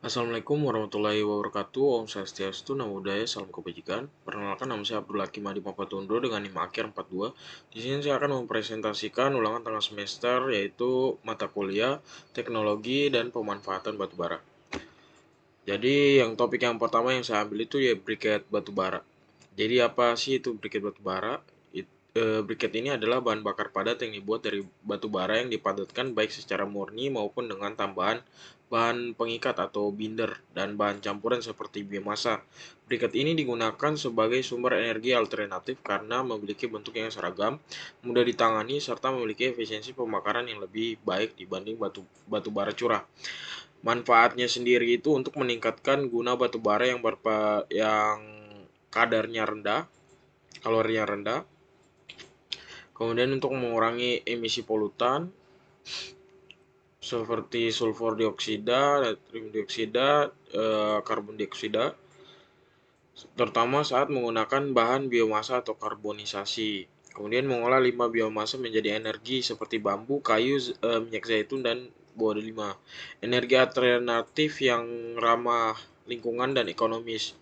Assalamualaikum warahmatullahi wabarakatuh. Om Swastiastu, Namo Buddhaya, Salam Kebajikan. Perkenalkan, nama saya Abdul Hakim Adi Papatundo dengan NIM akhir 42. Di sini saya akan mempresentasikan ulangan tengah semester yaitu mata kuliah Teknologi dan Pemanfaatan Batubara. Jadi topik yang pertama yang saya ambil itu ya briket batubara. Jadi apa sih itu briket batubara? Briket ini adalah bahan bakar padat yang dibuat dari batu bara yang dipadatkan baik secara murni maupun dengan tambahan bahan pengikat atau binder dan bahan campuran seperti biomasa. Briket ini digunakan sebagai sumber energi alternatif karena memiliki bentuk yang seragam, mudah ditangani, serta memiliki efisiensi pembakaran yang lebih baik dibanding batu bara curah. Manfaatnya sendiri itu untuk meningkatkan guna batu bara yang kadarnya rendah, kalorinya rendah. Kemudian untuk mengurangi emisi polutan seperti sulfur dioksida, natrium dioksida, karbon dioksida, terutama saat menggunakan bahan biomasa atau karbonisasi. Kemudian mengolah limbah biomasa menjadi energi seperti bambu, kayu, minyak zaitun, dan buah delima. Energi alternatif yang ramah lingkungan dan ekonomis.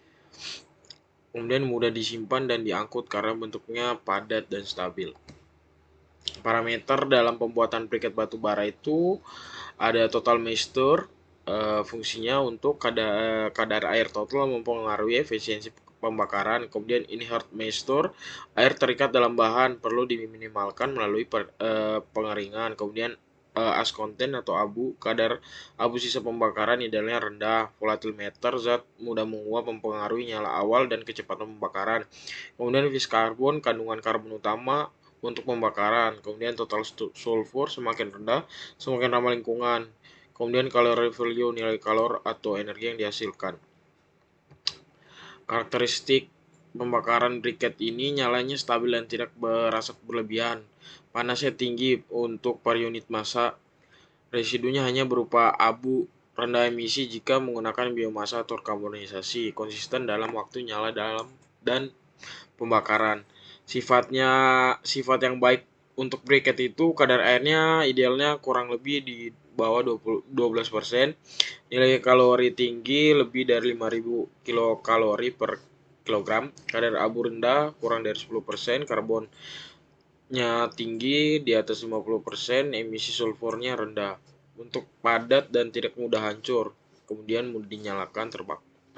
Kemudian mudah disimpan dan diangkut karena bentuknya padat dan stabil. Parameter dalam pembuatan briket batu bara itu ada total moisture, fungsinya untuk kadar air total mempengaruhi efisiensi pembakaran. Kemudian inert moisture, air terikat dalam bahan perlu diminimalkan melalui pengeringan. Kemudian ash content atau abu, kadar abu sisa pembakaran idealnya rendah. Volatimeter, zat mudah menguap mempengaruhi nyala awal dan kecepatan pembakaran. Kemudian vis karbon, kandungan karbon utama untuk pembakaran. Kemudian total sulfur semakin rendah semakin ramah lingkungan. Kemudian kalori value, nilai kalor atau energi yang dihasilkan. Karakteristik pembakaran briket ini nyalanya stabil dan tidak berasap berlebihan. Panasnya tinggi untuk per unit massa. Residunya hanya berupa abu. Rendah emisi jika menggunakan biomasa atau karbonisasi. Konsisten dalam waktu nyala dalam dan pembakaran. Sifat yang baik untuk briket itu kadar airnya idealnya kurang lebih di bawah 12%. Nilai kalori tinggi lebih dari 5.000 kilokalori per kilogram. Kadar abu rendah kurang dari 10%. Karbonnya tinggi di atas 50%. Emisi sulfurnya rendah. Untuk padat dan tidak mudah hancur. Kemudian mudah dinyalakan,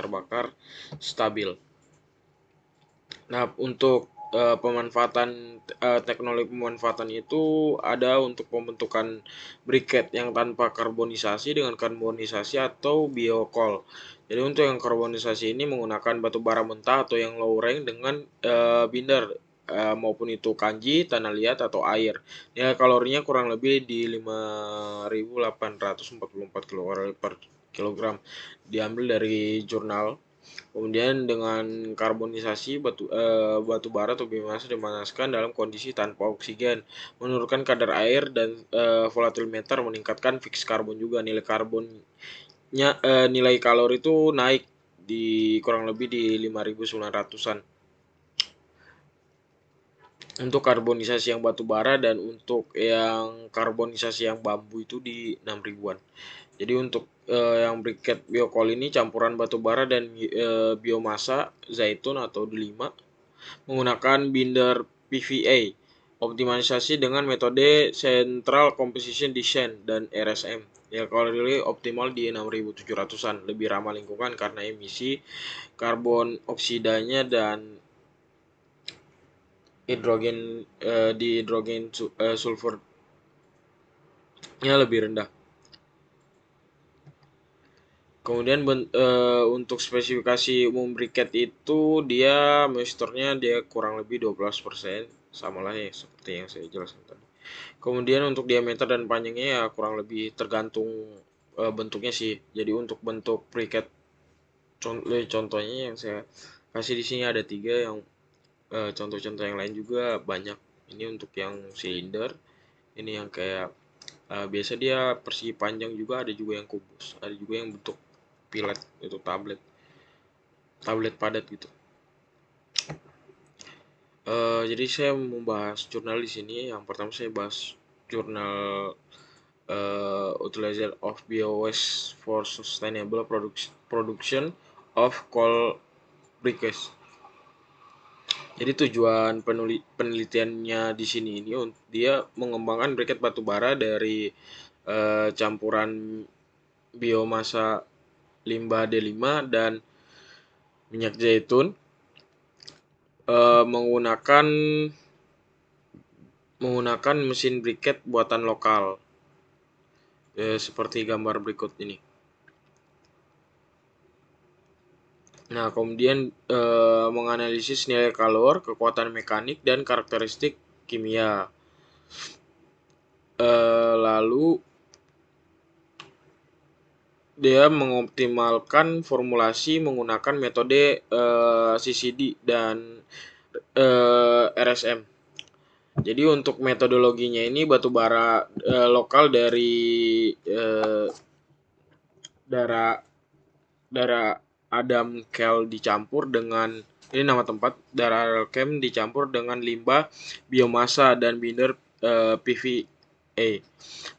terbakar, stabil. Nah, untuk pemanfaatan teknologi pemanfaatan itu ada untuk pembentukan briket yang tanpa karbonisasi dengan karbonisasi atau biokol. Jadi untuk yang karbonisasi ini menggunakan batu bara mentah atau yang low rank dengan binder maupun itu kanji, tanah liat atau air. Nilai kalorinya kurang lebih di 5.844 kalori per kilogram. Diambil dari jurnal. Kemudian dengan karbonisasi batu bara atau biomasa dipanaskan dalam kondisi tanpa oksigen, menurunkan kadar air dan volatimeter meningkatkan fixed karbon juga. Nilai kalori itu naik di kurang lebih di 5.900-an. Untuk karbonisasi yang batu bara dan untuk yang karbonisasi yang bambu itu di 6 ribuan. Jadi untuk yang briket biokol ini campuran batu bara dan biomasa zaitun atau delima menggunakan binder PVA. Optimalisasi dengan metode Central Composition Design dan RSM. Ya, kalori optimal di 6.700-an, lebih ramah lingkungan karena emisi karbon oksidanya dan hidrogen sulfurnya lebih rendah. Kemudian untuk spesifikasi umum briket itu dia moisture-nya dia kurang lebih 12%, sama lah ya seperti yang saya jelaskan tadi. Kemudian untuk diameter dan panjangnya ya kurang lebih tergantung bentuknya sih. Jadi untuk bentuk briket contohnya yang saya kasih di sini ada 3 yang contoh-contoh yang lain juga banyak. Ini untuk yang silinder, ini yang kayak biasa dia persegi panjang juga, ada juga yang kubus, ada juga yang bentuk pilet itu tablet padat gitu. Jadi saya membahas jurnal di sini. Yang pertama saya bahas jurnal Utilization of bio-waste for sustainable production of coal briquettes. Jadi tujuan penelitiannya di sini ini dia mengembangkan briket batu bara dari campuran biomasa limbah D5 dan minyak zaitun menggunakan mesin briket buatan lokal seperti gambar berikut ini. Nah, kemudian menganalisis nilai kalor, kekuatan mekanik, dan karakteristik kimia. Lalu dia mengoptimalkan formulasi menggunakan metode CCD dan RSM. Jadi untuk metodologinya ini batu bara lokal dari darah Adam Kel dicampur dengan ini nama tempat darah Kem dicampur dengan limbah biomasa dan binder PVA.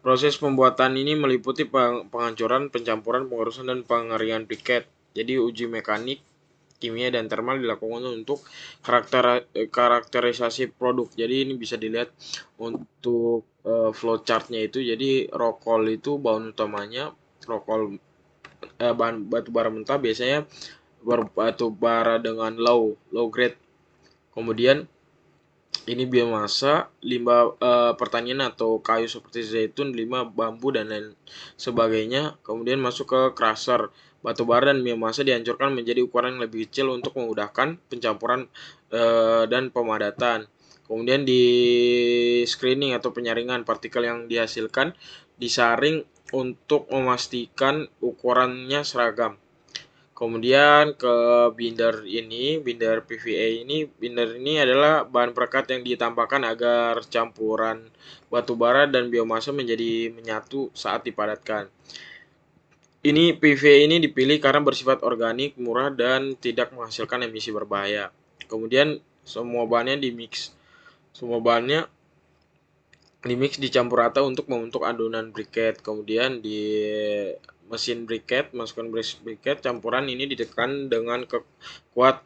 Proses pembuatan ini meliputi penghancuran, pencampuran, pengurusan, dan pengeringan briket. Jadi uji mekanik, kimia, dan termal dilakukan untuk karakterisasi produk. Jadi ini bisa dilihat untuk flowchartnya itu. Jadi rokol itu bahan utamanya rokol bahan batu bara mentah biasanya batu bara dengan low grade. Kemudian ini biomasa, limbah pertanian atau kayu seperti zaitun, limbah bambu, dan lain sebagainya. Kemudian masuk ke crusher. Batu bara dan biomasa dihancurkan menjadi ukuran yang lebih kecil untuk memudahkan pencampuran dan pemadatan. Kemudian di screening atau penyaringan, partikel yang dihasilkan disaring untuk memastikan ukurannya seragam. Kemudian ke binder PVA ini, binder ini adalah bahan perekat yang ditambahkan agar campuran batu bara dan biomasa menjadi menyatu saat dipadatkan. Ini PVA ini dipilih karena bersifat organik, murah, dan tidak menghasilkan emisi berbahaya. Kemudian semua bahannya dimix dicampur rata untuk membentuk adonan briket. Kemudian di mesin briket, masukkan briket, campuran ini ditekan dengan kuat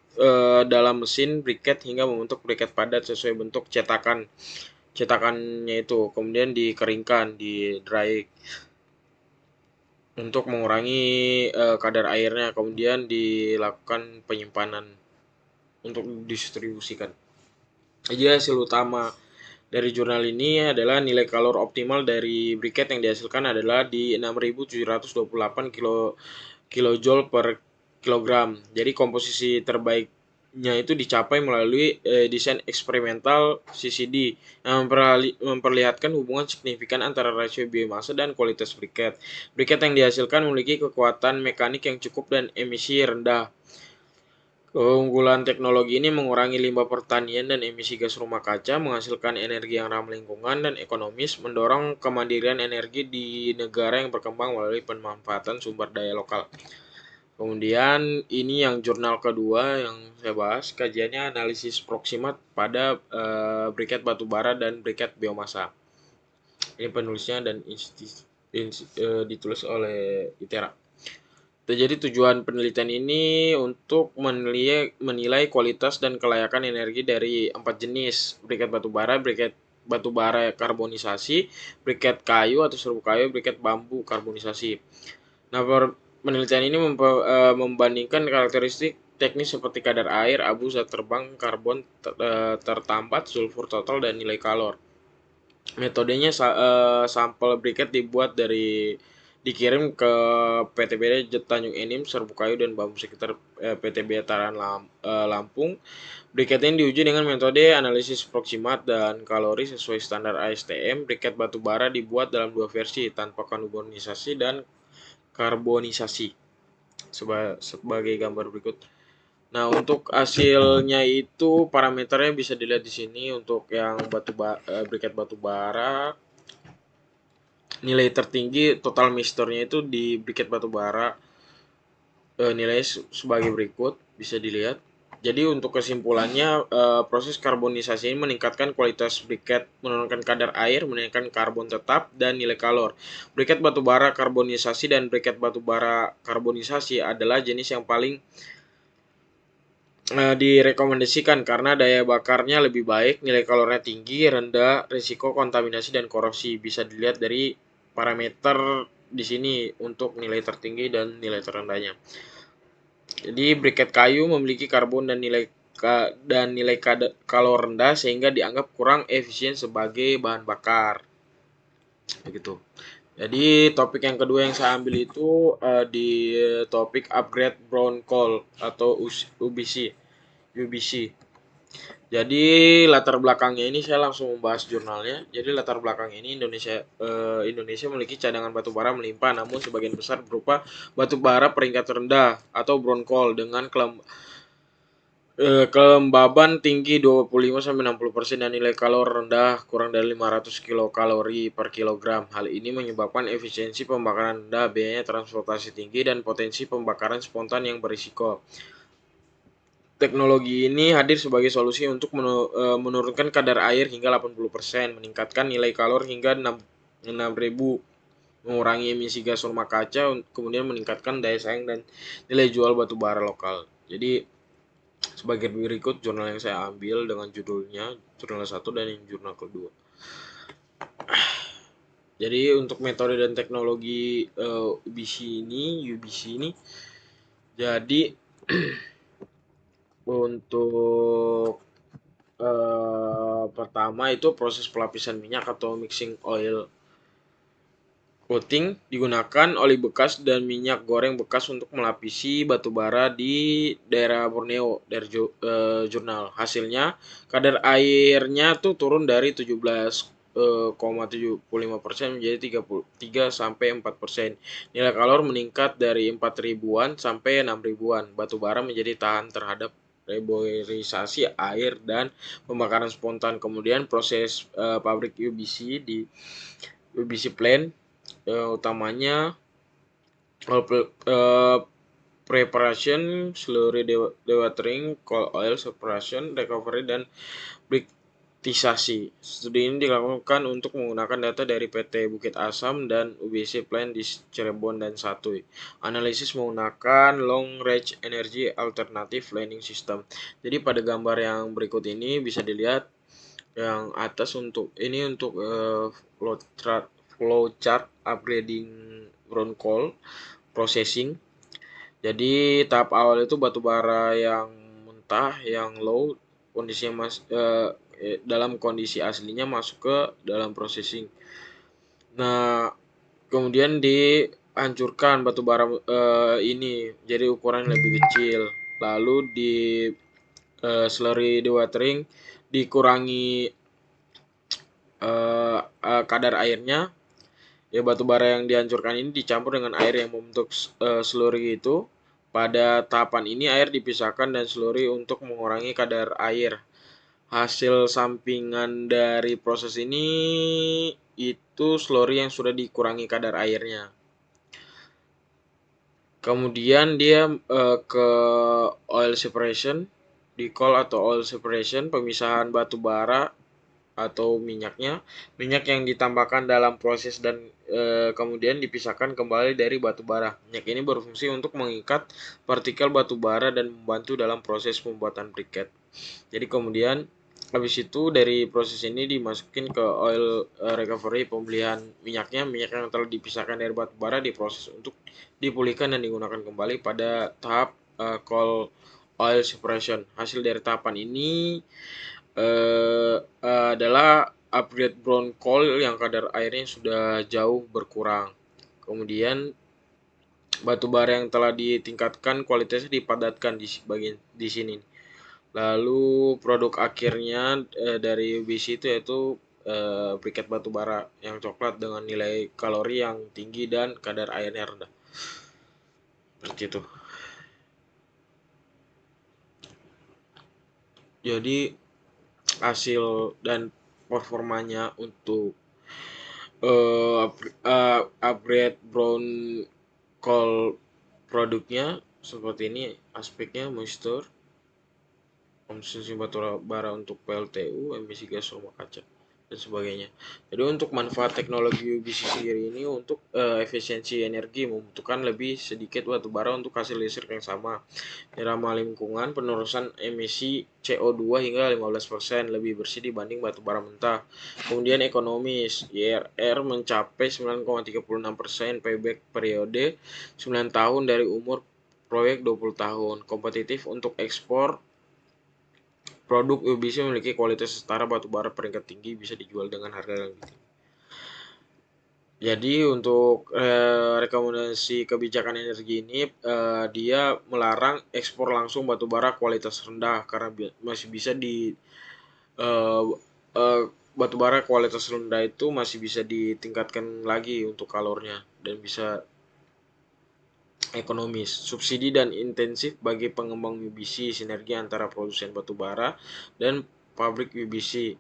dalam mesin briket hingga membentuk briket padat sesuai bentuk cetakannya itu. Kemudian dikeringkan, di dry untuk mengurangi kadar airnya. Kemudian dilakukan penyimpanan untuk didistribusikan. Jadi hasil utama dari jurnal ini adalah nilai kalor optimal dari briket yang dihasilkan adalah di 6.728 kilojoule per kilogram. Jadi komposisi terbaiknya itu dicapai melalui desain eksperimental CCD yang memperlihatkan hubungan signifikan antara rasio biomasa dan kualitas briket. Briket yang dihasilkan memiliki kekuatan mekanik yang cukup dan emisi rendah. Keunggulan teknologi ini mengurangi limbah pertanian dan emisi gas rumah kaca, menghasilkan energi yang ramah lingkungan dan ekonomis, mendorong kemandirian energi di negara yang berkembang melalui pemanfaatan sumber daya lokal. Kemudian ini yang jurnal kedua yang saya bahas, kajiannya analisis proximat pada briket batu bara dan briket biomasa. Ini penulisnya dan ditulis oleh ITERA. Jadi tujuan penelitian ini untuk menilai kualitas dan kelayakan energi dari 4 jenis briket batu bara karbonisasi, briket kayu atau serbuk kayu, briket bambu karbonisasi. Nah, penelitian ini membandingkan karakteristik teknis seperti kadar air, abu, zat terbang, karbon tertambat, sulfur total, dan nilai kalor. Metodenya sampel briket dikirim ke PTBD Tanjung Enim, Serbuk Kayu, dan Bambu sekitar PTB Taran Lampung. Briket ini diuji dengan metode analisis proximat dan kalori sesuai standar ASTM. Briket batu bara dibuat dalam 2 versi, tanpa karbonisasi dan karbonisasi, sebagai gambar berikut. Nah, untuk hasilnya itu parameternya bisa dilihat di sini. Untuk yang briket batu bara, nilai tertinggi total moisture-nya itu di briket batu bara nilainya sebagai berikut, bisa dilihat. Jadi untuk kesimpulannya, proses karbonisasi ini meningkatkan kualitas briket, menurunkan kadar air, menaikkan karbon tetap, dan nilai kalor. Briket batubara karbonisasi dan briket batubara karbonisasi adalah jenis yang paling direkomendasikan karena daya bakarnya lebih baik, nilai kalornya tinggi, rendah risiko kontaminasi dan korosi. Bisa dilihat dari parameter di sini untuk nilai tertinggi dan nilai terendahnya. Jadi briket kayu memiliki karbon dan nilai kalor rendah sehingga dianggap kurang efisien sebagai bahan bakar. Begitu. Jadi topik yang kedua yang saya ambil itu di topik upgrade brown coal atau UBC. UBC. Jadi latar belakangnya ini saya langsung membahas jurnalnya. Jadi latar belakang ini Indonesia memiliki cadangan batu bara melimpah, namun sebagian besar berupa batu bara peringkat rendah atau brown coal dengan kelembaban tinggi 25-60% dan nilai kalori rendah kurang dari 500 kilokalori per kilogram. Hal ini menyebabkan efisiensi pembakaran rendah, biaya transportasi tinggi, dan potensi pembakaran spontan yang berisiko. Teknologi ini hadir sebagai solusi untuk menurunkan kadar air hingga 80%, meningkatkan nilai kalori hingga 6.000, mengurangi emisi gas rumah kaca, kemudian meningkatkan daya saing dan nilai jual batu bara lokal. Jadi sebagai berikut jurnal yang saya ambil dengan judulnya jurnal 1 dan yang jurnal kedua. Jadi untuk metode dan teknologi UBC ini jadi untuk pertama itu proses pelapisan minyak atau mixing oil coating, digunakan oli bekas dan minyak goreng bekas untuk melapisi batu bara di daerah Borneo dari jurnal. Hasilnya kadar airnya tuh turun dari 17,75% menjadi 3 sampai 4%. Nilai kalor meningkat dari 4 ribuan sampai 6 ribuan. Batu bara menjadi tahan terhadap reboilisasi air dan pembakaran spontan. Kemudian proses pabrik UBC di UBC plant utamanya preparation, slurry dewatering, coal oil separation, recovery, dan briktisasi. Studi ini dilakukan untuk menggunakan data dari PT Bukit Asam dan UBC Plant di Cirebon dan Satuy. Analisis menggunakan Long Range Energy Alternative Planning System. Jadi pada gambar yang berikut ini bisa dilihat yang atas untuk flowchart upgrading brown coal processing. Jadi tahap awal itu batu bara yang mentah, yang low, kondisinya dalam kondisi aslinya masuk ke dalam processing. Nah, kemudian dihancurkan batu bara ini jadi ukuran lebih kecil. Lalu di slurry dewatering dikurangi kadar airnya. Ya, batu bara yang dihancurkan ini dicampur dengan air yang membentuk slurry itu. Pada tahapan ini air dipisahkan dan slurry untuk mengurangi kadar air. Hasil sampingan dari proses ini itu slurry yang sudah dikurangi kadar airnya. Kemudian dia ke oil separation, di coal atau oil separation, pemisahan batu bara atau minyak yang ditambahkan dalam proses dan kemudian dipisahkan kembali dari batu bara. Minyak ini berfungsi untuk mengikat partikel batu bara dan membantu dalam proses pembuatan briket. Jadi kemudian habis itu dari proses ini dimasukin ke oil recovery, pembelian minyak yang telah dipisahkan dari batu bara diproses untuk dipulihkan dan digunakan kembali pada tahap coal oil separation. Hasil dari tahapan ini adalah upgrade brown coal yang kadar airnya sudah jauh berkurang. Kemudian batu bara yang telah ditingkatkan kualitasnya dipadatkan di sini. Lalu produk akhirnya dari UBC itu yaitu briket batu bara yang coklat dengan nilai kalori yang tinggi dan kadar airnya rendah. Seperti itu. Jadi hasil dan performanya untuk upgrade brown coal produknya seperti ini aspeknya, moisture, konsumsi batu bara untuk PLTU, emisi gas rumah kaca, dan sebagainya. Jadi untuk manfaat teknologi UBC sendiri ini untuk efisiensi energi membutuhkan lebih sedikit batu bara untuk hasil listrik yang sama. Ramah lingkungan, penurunan emisi CO2 hingga 15% lebih bersih dibanding batu bara mentah. Kemudian ekonomis, IRR mencapai 9,36% payback periode 9 tahun dari umur proyek 20 tahun. Kompetitif untuk ekspor, produk UBC memiliki kualitas setara batu bara peringkat tinggi, bisa dijual dengan harga yang tinggi. Jadi untuk rekomendasi kebijakan energi ini, dia melarang ekspor langsung batu bara kualitas rendah karena masih bisa eh, eh, batu bara kualitas rendah itu masih bisa ditingkatkan lagi untuk kalornya dan bisa ekonomis. Subsidi dan intensif bagi pengembang UBC, sinergi antara produsen batu bara dan pabrik UBC,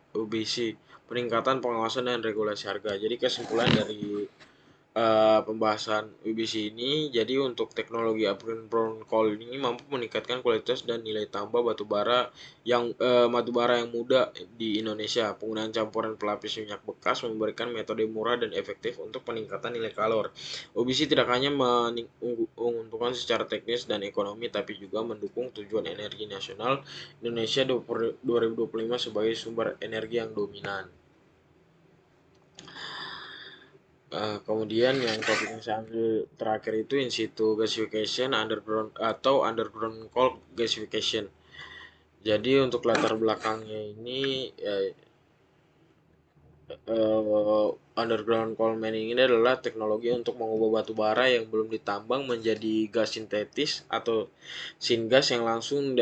peningkatan pengawasan dan regulasi harga. Jadi kesimpulan dari pembahasan UBC ini, jadi untuk teknologi upgrade brown coal ini mampu meningkatkan kualitas dan nilai tambah batu bara yang muda di Indonesia. Penggunaan campuran pelapis minyak bekas memberikan metode murah dan efektif untuk peningkatan nilai kalor. UBC tidak hanya menguntungkan secara teknis dan ekonomi, tapi juga mendukung tujuan energi nasional Indonesia 2025 sebagai sumber energi yang dominan. Kemudian yang topik yang saya ambil terakhir itu in situ gasification underground coal gasification. Jadi untuk latar belakangnya ini underground coal mining ini adalah teknologi untuk mengubah batu bara yang belum ditambang menjadi gas sintetis atau syngas yang langsung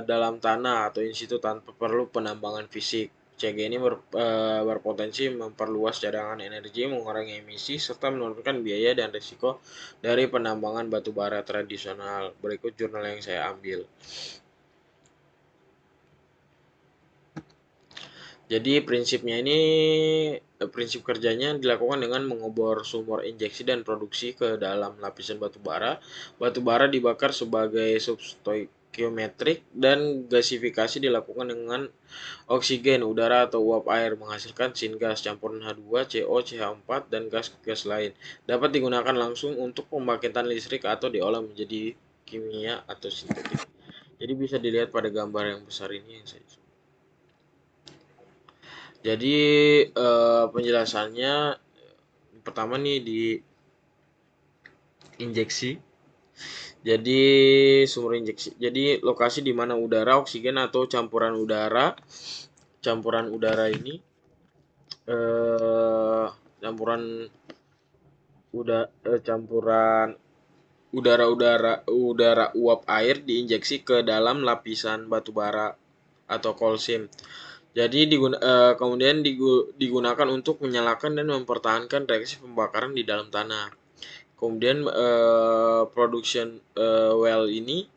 dalam tanah atau in situ tanpa perlu penambangan fisik. CG ini berpotensi memperluas cadangan energi, mengurangi emisi, serta menurunkan biaya dan risiko dari penambangan batu bara tradisional. Berikut jurnal yang saya ambil. Jadi prinsip kerjanya dilakukan dengan mengobor sumur injeksi dan produksi ke dalam lapisan batu bara. Batu bara dibakar sebagai substoikiometrik dan gasifikasi dilakukan dengan oksigen, udara atau uap air menghasilkan syngas, campuran H2, CO, CH4 dan gas-gas lain. Dapat digunakan langsung untuk pembangkitan listrik atau diolah menjadi kimia atau sintetik. Jadi bisa dilihat pada gambar yang besar ini yang saya. Jadi penjelasannya pertama nih di injeksi. Jadi sumur injeksi. Jadi lokasi di mana udara, oksigen atau campuran udara ini campuran campuran udara uap air diinjeksi ke dalam lapisan batu bara atau coal seam. Jadi kemudian digunakan untuk menyalakan dan mempertahankan reaksi pembakaran di dalam tanah. Kemudian production well ini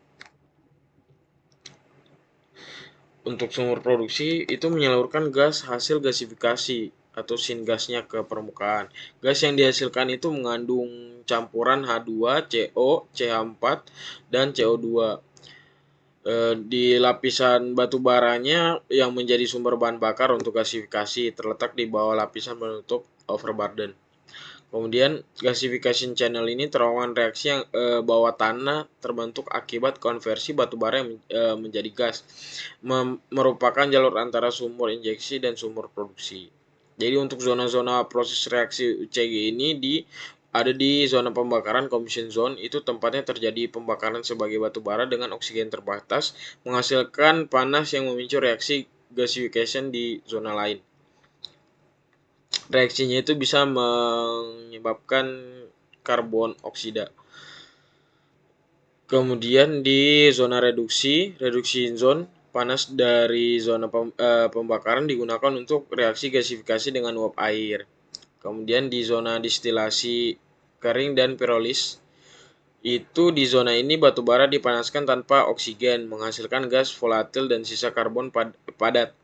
untuk sumur produksi itu menyalurkan gas hasil gasifikasi atau syngasnya ke permukaan. Gas yang dihasilkan itu mengandung campuran H2, CO, CH4, dan CO2. Di lapisan batu baranya yang menjadi sumber bahan bakar untuk gasifikasi terletak di bawah lapisan penutup overburden. Kemudian gasification channel ini terowongan reaksi yang bawah tanah terbentuk akibat konversi batu bara yang menjadi gas, merupakan jalur antara sumur injeksi dan sumur produksi. Jadi untuk zona-zona proses reaksi UCG ini ada di zona pembakaran combustion zone, itu tempatnya terjadi pembakaran sebagai batu bara dengan oksigen terbatas, menghasilkan panas yang memicu reaksi gasification di zona lain. Reaksinya itu bisa menyebabkan karbon oksida. Kemudian di zona reduksi zone, panas dari zona pembakaran digunakan untuk reaksi gasifikasi dengan uap air. Kemudian di zona distilasi kering dan pirolis, itu di zona ini batu bara dipanaskan tanpa oksigen, menghasilkan gas volatil dan sisa karbon padat.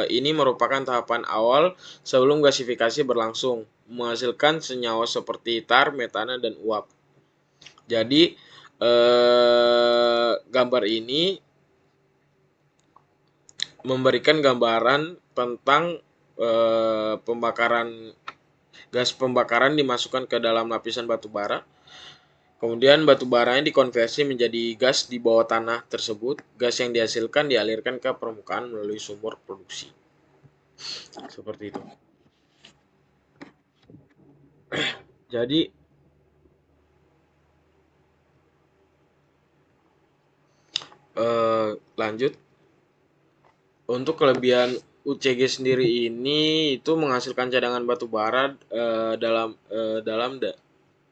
Ini merupakan tahapan awal sebelum gasifikasi berlangsung, menghasilkan senyawa seperti tar, metana, dan uap. Jadi gambar ini memberikan gambaran tentang gas pembakaran dimasukkan ke dalam lapisan batu bara. Kemudian batu baranya dikonversi menjadi gas di bawah tanah tersebut. Gas yang dihasilkan dialirkan ke permukaan melalui sumur produksi. Seperti itu. Jadi lanjut, untuk kelebihan UCG sendiri ini itu menghasilkan cadangan batu bara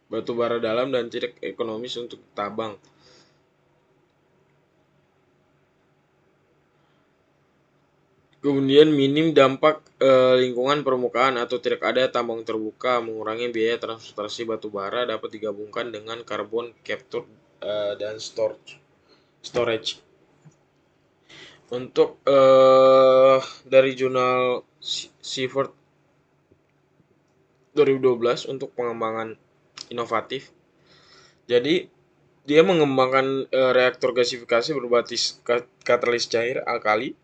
batu bara dalam dan tidak ekonomis untuk tambang. Kemudian minim dampak lingkungan permukaan atau tidak ada tambang terbuka, mengurangi biaya transportasi batu bara, dapat digabungkan dengan carbon capture dan storage. Untuk dari jurnal Seaford 2012 untuk pengembangan inovatif. Jadi dia mengembangkan reaktor gasifikasi berbasis katalis cair alkali.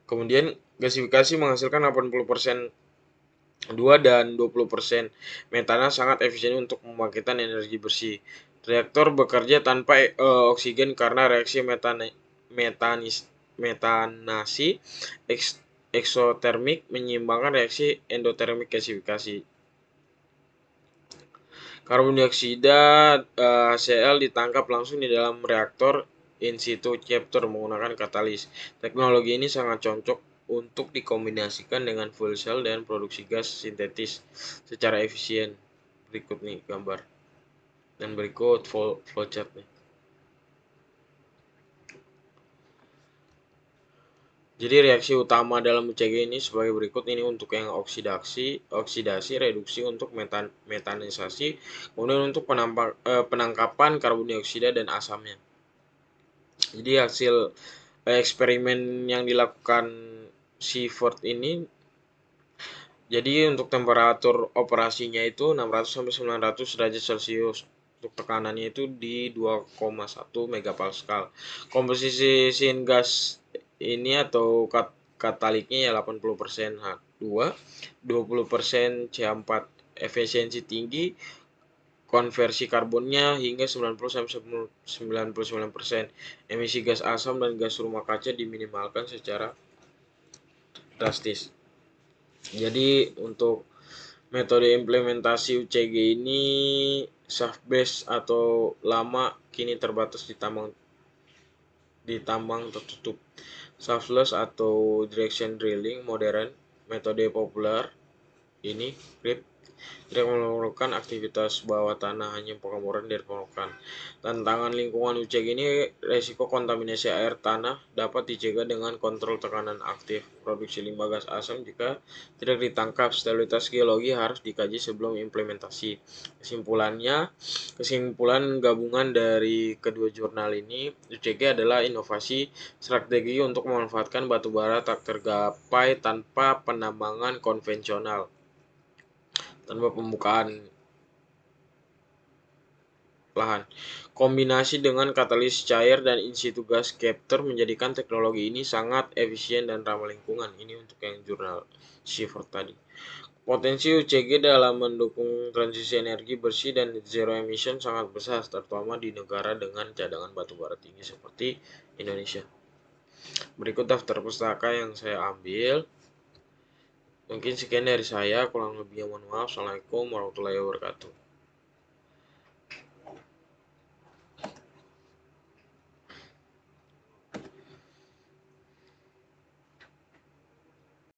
Kemudian gasifikasi menghasilkan 80% 2 dan 20% metana, sangat efisien untuk pembangkitan energi bersih. Reaktor bekerja tanpa oksigen karena reaksi metanasi eksotermik menyeimbangkan reaksi endotermik gasifikasi. Karbon dioksida HCl ditangkap langsung di dalam reaktor in situ capture menggunakan katalis. Teknologi ini sangat cocok untuk dikombinasikan dengan fuel cell dan produksi gas sintetis secara efisien. Berikut nih gambar. Dan berikut flowchart nih. Jadi reaksi utama dalam UCG ini sebagai berikut. Ini untuk yang oksidasi, reduksi untuk metanisasi, kemudian untuk penangkapan karbon dioksida dan asamnya. Jadi hasil eksperimen yang dilakukan Seaford ini, jadi untuk temperatur operasinya itu 600 sampai 900 derajat Celcius. Untuk tekanannya itu di 2,1 megapascal. Komposisi gas ini atau kataliknya ya 80% H2, 20% CH4. Efisiensi tinggi, konversi karbonnya hingga 90-99%. Emisi gas asam dan gas rumah kaca diminimalkan secara drastis. Jadi untuk metode implementasi UCG ini shaft base atau lama kini terbatas di tambang tertutup. Shaftless atau direction drilling modern, metode populer ini grip tidak memerlukan aktivitas bawah tanah, hanya pengeboran dari permukaan. Tantangan lingkungan UCG ini, resiko kontaminasi air tanah dapat dicegah dengan kontrol tekanan aktif. Produksi limbah gas asam jika tidak ditangkap. Stabilitas geologi harus dikaji sebelum implementasi. Kesimpulan gabungan dari kedua jurnal ini, UCG adalah inovasi strategi untuk memanfaatkan batu bara tak tergapai tanpa penambangan konvensional, tanpa pembukaan lahan. Kombinasi dengan katalis cair dan in situ gas capture menjadikan teknologi ini sangat efisien dan ramah lingkungan. Ini untuk yang jurnal Seaford tadi. Potensi UCG dalam mendukung transisi energi bersih dan zero emission sangat besar, terutama di negara dengan cadangan batu bara tinggi seperti Indonesia. Berikut daftar pustaka yang saya ambil. Mungkin sekian dari saya, kurang lebihnya mohon maaf. Assalamualaikum warahmatullahi wabarakatuh.